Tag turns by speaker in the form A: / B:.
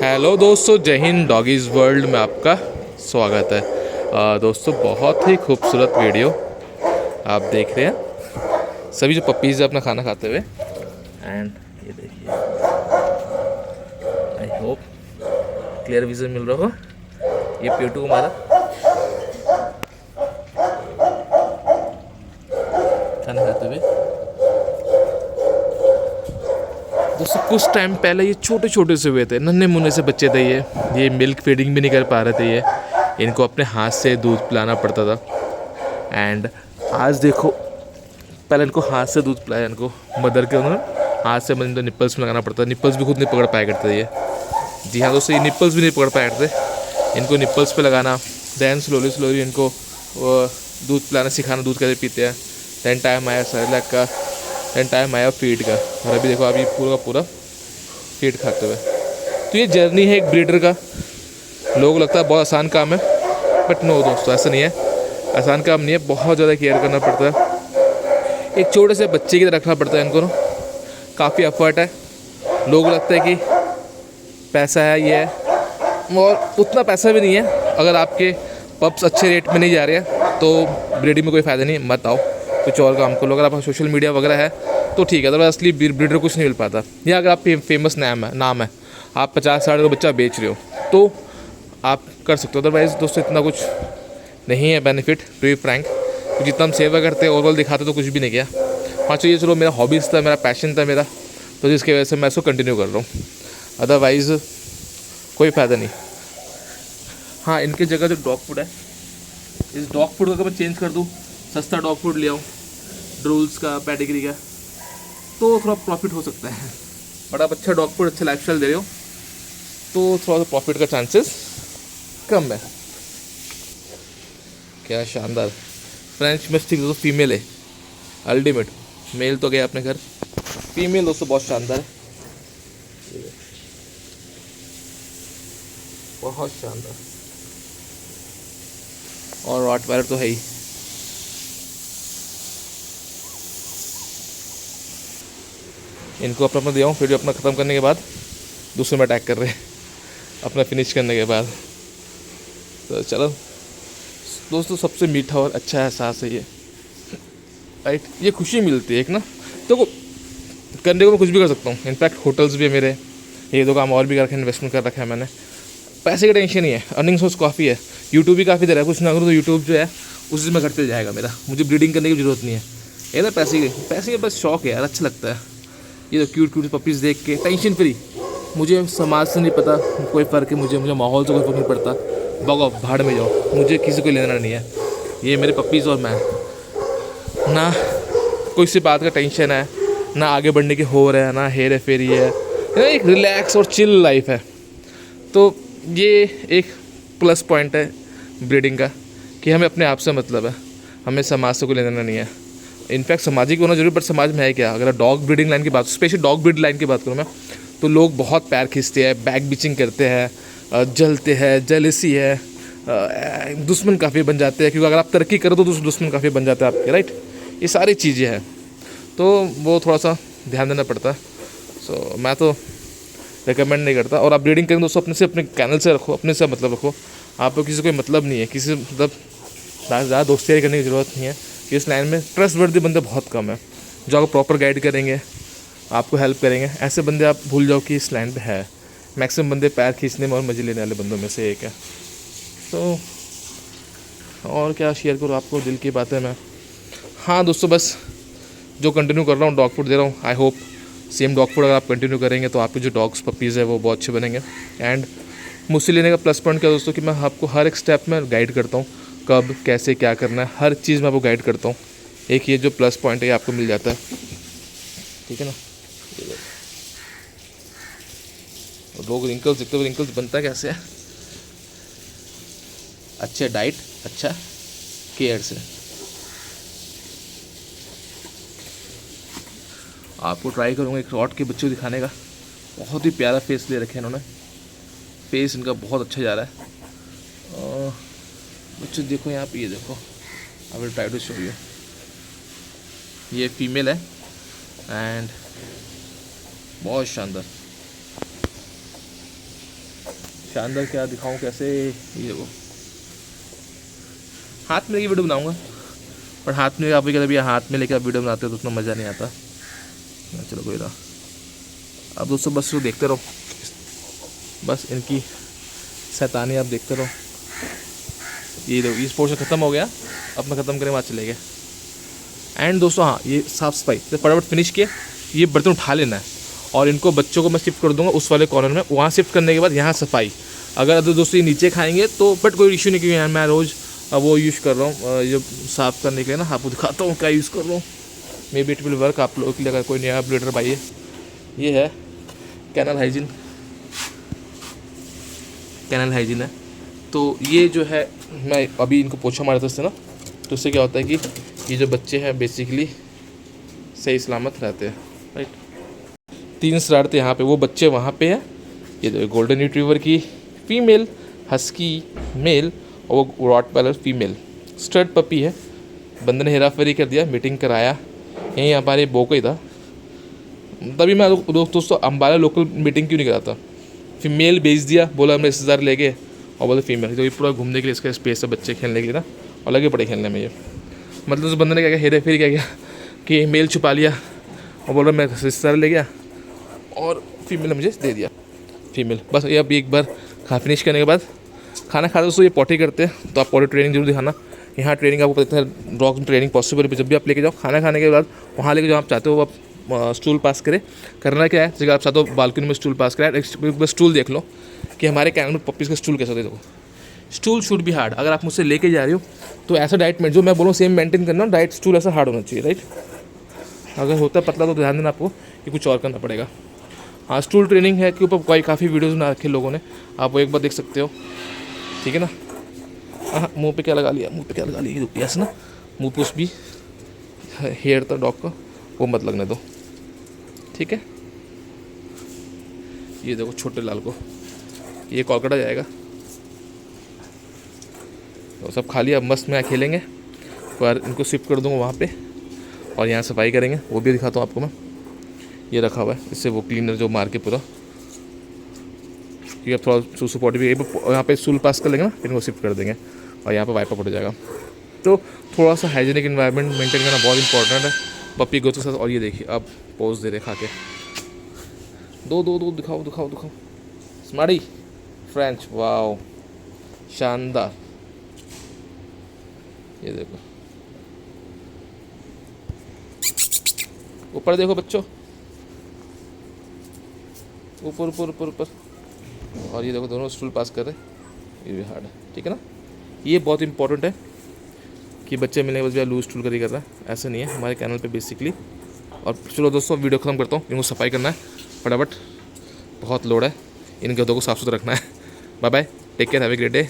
A: Hello दोस्तों, जय Hind. Doggies world में आपका स्वागत है। दोस्तों, बहुत ही खूबसूरत वीडियो आप देख रहे हैं। सभी जो पपीज़ अपना खाना खाते हुए, एंड ये देखिए, आई होप क्लियर विजन मिल रहा हो। ये प्यूटू हमारा खाना खाते हुए। दोस्तों, कुछ टाइम पहले ये छोटे छोटे से हुए थे, नन्हे मुन्ने से बच्चे थे। ये मिल्क फीडिंग भी नहीं कर पा रहे थे। ये इनको अपने हाथ से दूध पिलाना पड़ता था। एंड आज देखो, पहले इनको हाथ से दूध पिलाया, इनको मदर के उन्होंने हाथ से मतलब निप्पल्स में लगाना पड़ता था। निप्पल्स भी खुद नहीं पकड़ पाया करते थे ये। जी हाँ दोस्तों, ये निप्पल्स भी नहीं पकड़ पाया करते। इनको निप्पल्स पे लगाना, दैन स्लोली स्लोली इनको दूध पिलाना सिखाना, दूध कैसे पीते हैं। दैन टाइम आया सेरेलैक का, दैन टाइम आया फीड का, और अभी देखो अभी पूरा का पूरा फीड खाते हुए। तो ये जर्नी है एक ब्रीडर का। लोगों को लगता है बहुत आसान काम है, बट नो दोस्तों, ऐसा नहीं है। आसान काम नहीं है, बहुत ज़्यादा केयर करना पड़ता है। एक छोटे से बच्चे की तरह रखना पड़ता है इनको ना। काफ़ी एफर्ट है। लोगों को लगता है कि पैसा है, ये है, और उतना पैसा भी नहीं है। अगर आपके पप्स अच्छे रेट में नहीं जा रहे हैं तो ब्रीडिंग में कोई फ़ायदा नहीं, मत आओ, कुछ और काम कर लो। अगर आप सोशल मीडिया वगैरह है तो ठीक है, अदरवाइज असली ब्रीडर कुछ नहीं मिल पाता। या अगर आप फेमस नाम है, आप 50-60 का बच्चा बेच रहे हो तो आप कर सकते हो। अदरवाइज़ दोस्तों, इतना कुछ नहीं है बेनिफिट, टू बी फ्रैंक। जितना हम सेवा करते हैं ओवरऑल दिखाते तो कुछ भी नहीं किया। हाँ चलिए, चलो, मेरा हॉबीज़ था, मेरा पैशन था मेरा, तो जिसकी वजह से मैं इसको कंटिन्यू कर रहा हूँ। अदरवाइज़ कोई फ़ायदा नहीं। हाँ, इनके जगह जो डॉग फूड है, इस डॉग फूड को अगर मैं चेंज कर दूँ, सस्ता डॉग फूड ले आऊँ, ड्रूल्स का, पेडिग्री का, तो थोड़ा प्रॉफिट हो सकता है। बट आप अच्छा डॉग फूड, अच्छा लाइफस्टाइल दे रहे हो तो थोड़ा सा प्रॉफिट का चांसेस कम है। क्या शानदार फ्रेंच मिस्टिक दोस्तों, फीमेल है, अल्टीमेट। मेल तो गया अपने घर, फीमेल दोस्तों बहुत शानदार है, बहुत शानदार। और रॉटवाइलर तो है ही। इनको अपना अपना दिया हूँ, फिर अपना ख़त्म करने के बाद दूसरे में अटैक कर रहे हैं अपना फिनिश करने के बाद। तो चलो दोस्तों, सबसे मीठा और अच्छा एहसास है ये, राइट। ये खुशी मिलती है एक ना। तो करने को मैं कुछ भी कर सकता हूँ। इनफैक्ट होटल्स भी है मेरे, ये दो काम और भी करके इन्वेस्टमेंट कर रखा है मैंने। पैसे की टेंशन नहीं है, अर्निंग सोर्स काफ़ी है। यूट्यूब भी काफ़ी दे रहा है, कुछ ना करूँ तो यूट्यूब जो है उसी में घट जाएगा मेरा। मुझे ब्रीडिंग करने की ज़रूरत नहीं है। ये ना पैसे के बस शौक है यार, अच्छा लगता है। ये तो क्यूट क्यूट पपीज़ देख के टेंशन फ्री। मुझे समाज से नहीं पता कोई फ़र्क है, मुझे माहौल से कोई फ़र्क नहीं पड़ता। भगाओ, भाड़ में जाओ, मुझे किसी को लेना नहीं है। ये मेरे पपीज़ और मैं, ना कोई सी बात का टेंशन है, ना आगे बढ़ने की हो रहा है, ना हेरा फेरी है। एक रिलैक्स और चिल लाइफ है। तो ये एक प्लस पॉइंट है ब्रीडिंग का, कि हमें अपने आप से मतलब है, हमें समाज से कोई लेना नहीं है। इनफैक्ट सामाजिक होना जरूरी, बट समाज में है क्या। अगर डॉग ब्रीडिंग लाइन की बात, स्पेशली डॉग ब्रीड लाइन की बात करूँ मैं, तो लोग बहुत पैर खींचते हैं, बैक बिचिंग करते हैं, जलते हैं, जेलसी है, दुश्मन काफ़ी बन जाते हैं। क्योंकि अगर आप तरक्की करो तो दुश्मन काफ़ी बन जाते हैं आपके, राइट। ये सारी चीज़ें हैं, तो वो थोड़ा सा ध्यान देना पड़ता है। सो मैं तो रिकमेंड नहीं करता। और आप ब्रीडिंग करेंगे दोस्तों, अपने कैनल से रखो, अपने से मतलब रखो। आपको किसी से कोई मतलब नहीं है, किसी मतलब ज़्यादा दोस्ती करने की ज़रूरत नहीं है। इस लाइन में ट्रस्ट वर्दी बंदे बहुत कम है, जो आपको प्रॉपर गाइड करेंगे, आपको हेल्प करेंगे। ऐसे बंदे आप भूल जाओ कि इस लाइन पे है। मैक्सिमम बंदे पैर खींचने में और मजे लेने वाले बंदों में से एक है। तो और क्या शेयर करूँ आपको दिल की बातें मैं। हाँ दोस्तों, बस जो कंटिन्यू कर रहा हूँ, डॉग फूड दे रहा हूँ। I hope same dog food अगर आप कंटिन्यू करेंगे तो आपके जो डॉग्स पपीज़ है वो बहुत अच्छे बनेंगे। एंड मुझसे लेने का प्लस पॉइंट क्या दोस्तों, कि मैं आपको हर एक स्टेप में गाइड करता हूँ, कब कैसे क्या करना है, हर चीज़ में आपको गाइड करता हूँ। एक ये जो प्लस पॉइंट है ये आपको मिल जाता है, ठीक है ना। लोग रिंकल्स दिखते हुए, रिंकल्स बनता कैसे है, अच्छे डाइट, अच्छा केयर से। आपको ट्राई करूँगा एक रॉट के बच्चे को दिखाने का। बहुत ही प्यारा फेस ले रखे हैं इन्होंने, फेस इनका बहुत अच्छा जा रहा है। और बच्चे देखो यहाँ पे, ये देखो, I will try to show you. ये फीमेल है एंड बहुत शानदार। शानदार। क्या दिखाऊं कैसे, ये वो हाथ में लेके वीडियो बनाऊंगा, पर हाथ में आप भी कभी हाथ में लेके आप वीडियो बनाते हो तो उतना मज़ा नहीं आता। चलो कोई ना। अब दोस्तों बस वो देखते रहो, बस इनकी शैतानी आप देखते रहो। ये देखो इस पोर्शन ख़त्म हो गया, अब मैं ख़त्म करें वहाँ चले गए। एंड दोस्तों हाँ, ये साफ़ सफाई तो फटाफट फिनिश किए, ये बर्तन उठा लेना है और इनको बच्चों को मैं शिफ्ट कर दूंगा उस वाले कॉर्नर में। वहाँ शिफ्ट करने के बाद यहाँ सफाई। अगर दोस्तों ये नीचे खाएंगे तो बट कोई इशू नहीं, क्योंकि मैं रोज़ वो यूज़ कर रहा हूँ ये साफ़ करने के लिए ना। आपको दिखाता हूँ क्या यूज़ कर रहा हूँ, may be it will work आप लोगों के लिए। अगर कोई नया अपडेटर भाई है, ये है कैनल हाइजीन, कैनल हाइजीन है। तो ये जो है मैं अभी इनको पोछा मारा था इससे ना, तो इससे क्या होता है कि ये जो बच्चे हैं बेसिकली सही सलामत रहते हैं, राइट। 3 शरारतें यहाँ पे, वो बच्चे वहाँ पे हैं। ये जो गोल्डन रिट्रीवर की फ़ीमेल, हस्की मेल और वो रॉटवाइलर फीमेल। स्टड पपी है, बंदे ने हेरा फेरी कर दिया, मीटिंग कराया यहीं हमारे बोको ही था। तभी मैं दोस्तों अम्बाला लोकल मीटिंग क्यों नहीं कराता, फीमेल भेज दिया, बोला हमने 10,000 ले गए और बोले फीमेल। तो ये पूरा घूमने के लिए इसका स्पेस है बच्चे खेलने के लिए ना, और लगे पड़े खेलने में। ये मतलब उस बंदे ने क्या किया, हेरा फेरी क्या किया कि मेल छुपा लिया और बोल रहा मैं 10,000 ले गया और फीमेल ने मुझे दे दिया, फीमेल। बस ये अब एक बार फिनिश करने के बाद खाना खाते दोस्तों ये पॉटी करते हैं, तो आप पॉटी ट्रेनिंग जरूर दिखाना। यहाँ ट्रेनिंग आपको पता है डॉग में ट्रेनिंग पॉसिबल है। जब भी आप लेके जाओ खाना खाने के बाद वहाँ लेके जाओ, आप चाहते हो आप स्टूल पास करें। करना क्या है, जैसे आप चाहते हो बालकनी में स्टूल पास करें, एक स्टूल देख लो कि हमारे कैनल में पपीज़ का स्टूल कैसा देखो। स्टूल शुड भी हार्ड। अगर आप मुझसे लेके जा रहे हो तो ऐसा डाइट में जो मैं बोलूँ सेम मेंटेन करना, डाइट स्टूल ऐसा हार्ड होना चाहिए, राइट। अगर होता है पतला तो ध्यान देना आपको कि कुछ और करना पड़ेगा। हाँ, स्टूल ट्रेनिंग है के ऊपर काफ़ी वीडियोज़ बना रखे लोगों ने, आप वो एक बार देख सकते हो, ठीक है ना। हाँ, मुंह पे क्या लगा लिया, मुंह पे क्या लगा लिया, ऐसा ना मुंह पे उस भी हेयर था डॉग का, वो मत लगने दो, ठीक है। ये देखो छोटे लाल को, ये कोलकाता जाएगा तो सब खा लिया। अब मस्त में खेलेंगे, और इनको शिफ्ट कर दूँगा वहाँ पे और यहाँ सफाई करेंगे, वो भी दिखाता हूँ आपको मैं। ये रखा हुआ है, इससे वो क्लीनर जो मार के पूरा, क्योंकि अब थोड़ा सूसू पॉटी भी यहाँ पे स्टूल पास कर लेंगे ना, फिर इनको शिफ्ट कर देंगे और यहाँ पे वाइपर पड़ जाएगा। तो थोड़ा सा हाइजीनिक इन्वायरमेंट मेंटेन करना बहुत इंपॉर्टेंट है पप्पी को तो साथ। और ये देखिए अब पोज दे रहे खा के, दो दो दो दिखाओ दिखाओ दिखाओ, स्मार्टी फ्रेंच, वाओ शानदार। ये देखो ऊपर देखो बच्चों, ऊपर ऊपर ऊपर ऊपर। और ये देखो दोनों स्टूल पास कर रहे, ये भी हार्ड है, ठीक है ना। ये बहुत इंपॉर्टेंट है कि बच्चे मिलने के बाद लूज स्टूल कर रहा है, ऐसा नहीं है हमारे चैनल पे बेसिकली। और चलो दोस्तों वीडियो ख़त्म करता हूँ, इनको सफाई करना है फटाफट, बहुत लोड है, इन गधों को साफ सुथरा रखना है। Bye bye, take care, have a great day.